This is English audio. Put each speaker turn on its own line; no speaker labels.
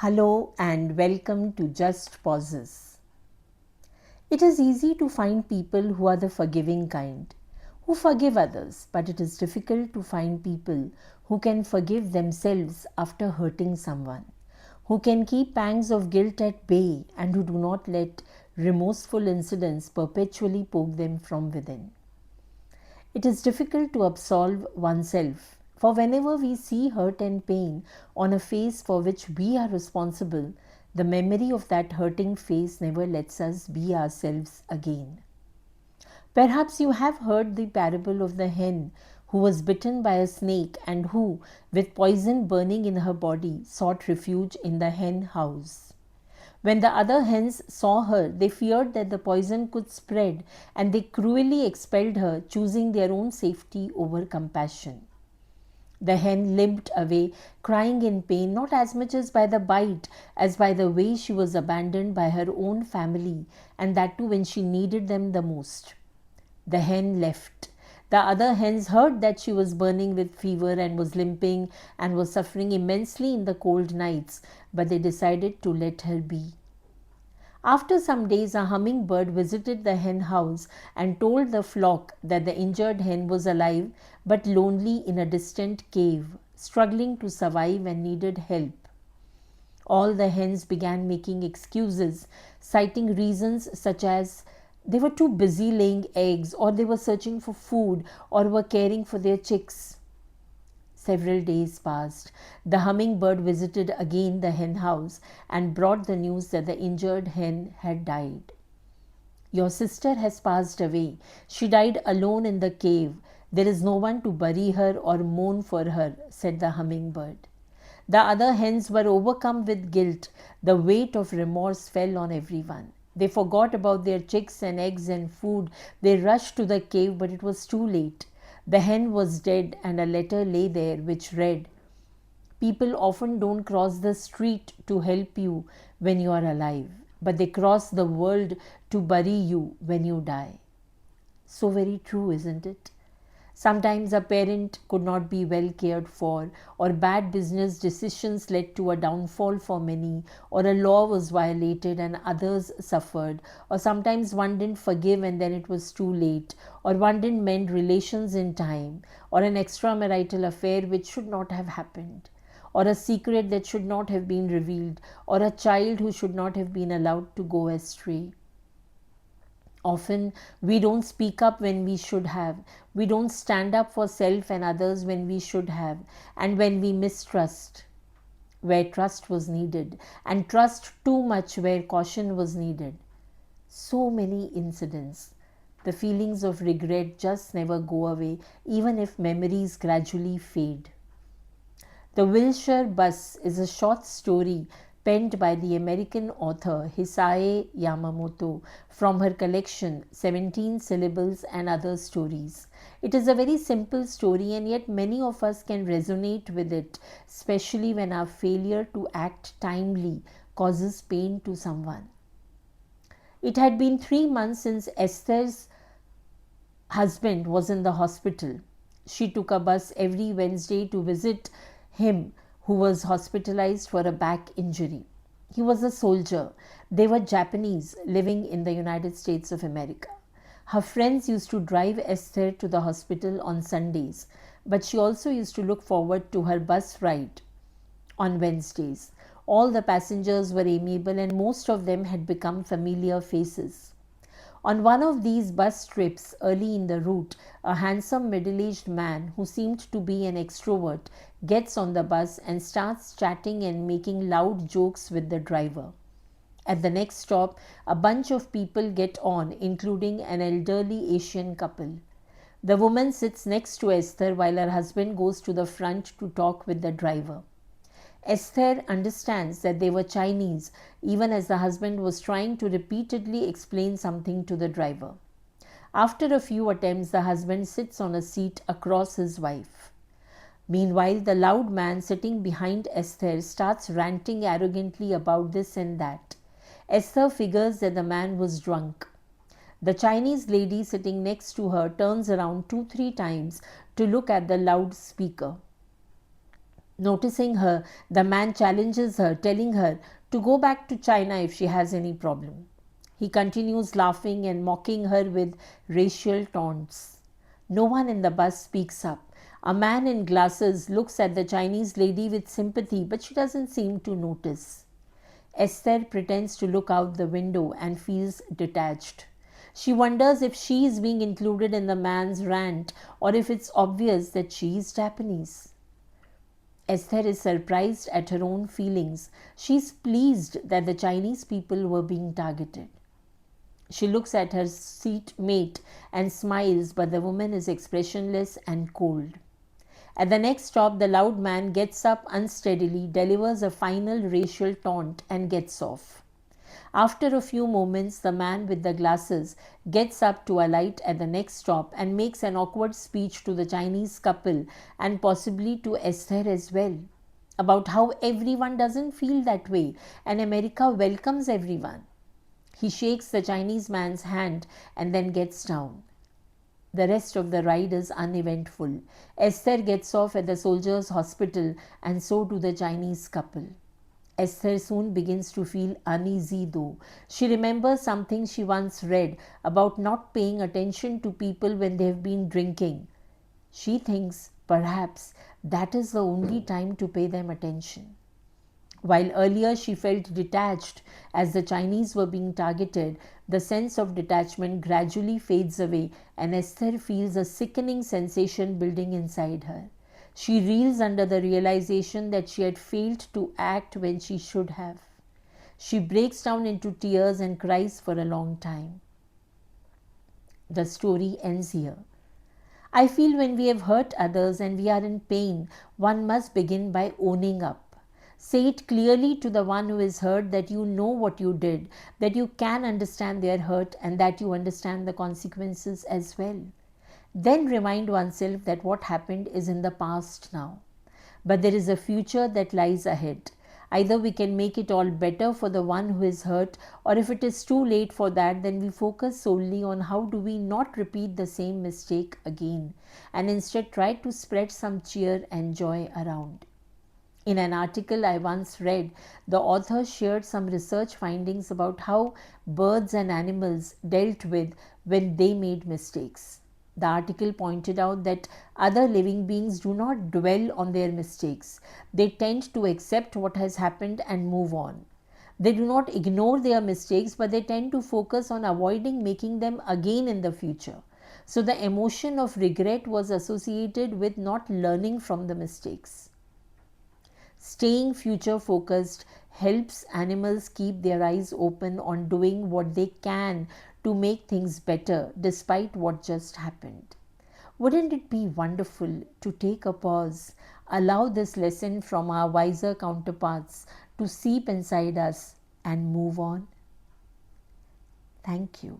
Hello and welcome to Justpauses. It is easy to find people who are the forgiving kind, who forgive others, but it is difficult to find people who can forgive themselves after hurting someone, who can keep pangs of guilt at bay and who do not let remorseful incidents perpetually poke them from within. It is difficult to absolve oneself, for whenever we see hurt and pain on a face for which we are responsible, the memory of that hurting face never lets us be ourselves again. Perhaps you have heard the parable of the hen who was bitten by a snake and who, with poison burning in her body, sought refuge in the hen house. When the other hens saw her, they feared that the poison could spread and they cruelly expelled her, choosing their own safety over compassion. The hen limped away, crying in pain, not as much as by the bite as by the way she was abandoned by her own family, and that too when she needed them the most. The hen left. The other hens heard that she was burning with fever and was limping and was suffering immensely in the cold nights, but they decided to let her be. After some days, a hummingbird visited the hen house and told the flock that the injured hen was alive but lonely in a distant cave, struggling to survive and needed help. All the hens began making excuses, citing reasons such as they were too busy laying eggs, or they were searching for food, or were caring for their chicks. Several days passed. The hummingbird visited again the hen house and brought the news that the injured hen had died. "Your sister has passed away. She died alone in the cave. There is no one to bury her or mourn for her," said the hummingbird. The other hens were overcome with guilt. The weight of remorse fell on everyone. They forgot about their chicks and eggs and food. They rushed to the cave, but it was too late. The hen was dead, and a letter lay there which read, "People often don't cross the street to help you when you are alive, but they cross the world to bury you when you die." So very true, isn't it? Sometimes a parent could not be well cared for, or bad business decisions led to a downfall for many, or a law was violated and others suffered, or sometimes one didn't forgive and then it was too late, or one didn't mend relations in time, or an extramarital affair which should not have happened, or a secret that should not have been revealed, or a child who should not have been allowed to go astray. Often we don't speak up when we should have. We don't stand up for self and others when we should have. And when we mistrust where trust was needed, and trust too much where caution was needed. So many incidents. The feelings of regret just never go away, even if memories gradually fade. The Wilshire Bus is a short story penned by the American author Hisayeyamamoto from her collection 17 Syllables and Other Stories. It is a very simple story, and yet many of us can resonate with it, especially when our failure to act timely causes pain to someone. It had been 3 months since Esther's husband was in the hospital. She took a bus every Wednesday to visit him, who was hospitalized for a back injury. He was a soldier. They were Japanese living in the United States of America. Her friends used to drive Esther to the hospital on Sundays, but she also used to look forward to her bus ride on Wednesdays. All the passengers were amiable and most of them had become familiar faces. On one of these bus trips early in the route, a handsome middle-aged man who seemed to be an extrovert gets on the bus and starts chatting and making loud jokes with the driver. At the next stop, a bunch of people get on, including an elderly Asian couple. The woman sits next to Esther while her husband goes to the front to talk with the driver. Esther understands that they were Chinese, even as the husband was trying to repeatedly explain something to the driver. After a few attempts, the husband sits on a seat across his wife. Meanwhile, the loud man sitting behind Esther starts ranting arrogantly about this and that. Esther figures that the man was drunk. The Chinese lady sitting next to her turns around 2-3 times to look at the loudspeaker. Noticing her, the man challenges her, telling her to go back to China if she has any problem. He continues laughing and mocking her with racial taunts. No one in the bus speaks up. A man in glasses looks at the Chinese lady with sympathy, but she doesn't seem to notice. Esther pretends to look out the window and feels detached. She wonders if she is being included in the man's rant or if it's obvious that she is Japanese. Esther is surprised at her own feelings. She is pleased that the Chinese people were being targeted. She looks at her seat mate and smiles, but the woman is expressionless and cold. At the next stop, the loud man gets up unsteadily, delivers a final racial taunt, and gets off. After a few moments, the man with the glasses gets up to alight at the next stop and makes an awkward speech to the Chinese couple and possibly to Esther as well, about how everyone doesn't feel that way and America welcomes everyone. He shakes the Chinese man's hand and then gets down. The rest of the ride is uneventful. Esther gets off at the soldiers' hospital, and so do the Chinese couple. Esther soon begins to feel uneasy though. She remembers something she once read about not paying attention to people when they have been drinking. She thinks perhaps that is the only time to pay them attention. While earlier she felt detached as the Chinese were being targeted, the sense of detachment gradually fades away and Esther feels a sickening sensation building inside her. She reels under the realization that she had failed to act when she should have. She breaks down into tears and cries for a long time. The story ends here. I feel when we have hurt others and we are in pain, one must begin by owning up. Say it clearly to the one who is hurt that you know what you did, that you can understand their hurt and that you understand the consequences as well. Then remind oneself that what happened is in the past now. But there is a future that lies ahead. Either we can make it all better for the one who is hurt, or if it is too late for that, then we focus solely on how do we not repeat the same mistake again and instead try to spread some cheer and joy around. In an article I once read, the author shared some research findings about how birds and animals dealt with when they made mistakes. The article pointed out that other living beings do not dwell on their mistakes. They tend to accept what has happened and move on. They do not ignore their mistakes, but they tend to focus on avoiding making them again in the future. So the emotion of regret was associated with not learning from the mistakes. Staying future focused helps animals keep their eyes open on doing what they can to make things better despite what just happened. Wouldn't it be wonderful to take a pause, allow this lesson from our wiser counterparts to seep inside us and move on? Thank you.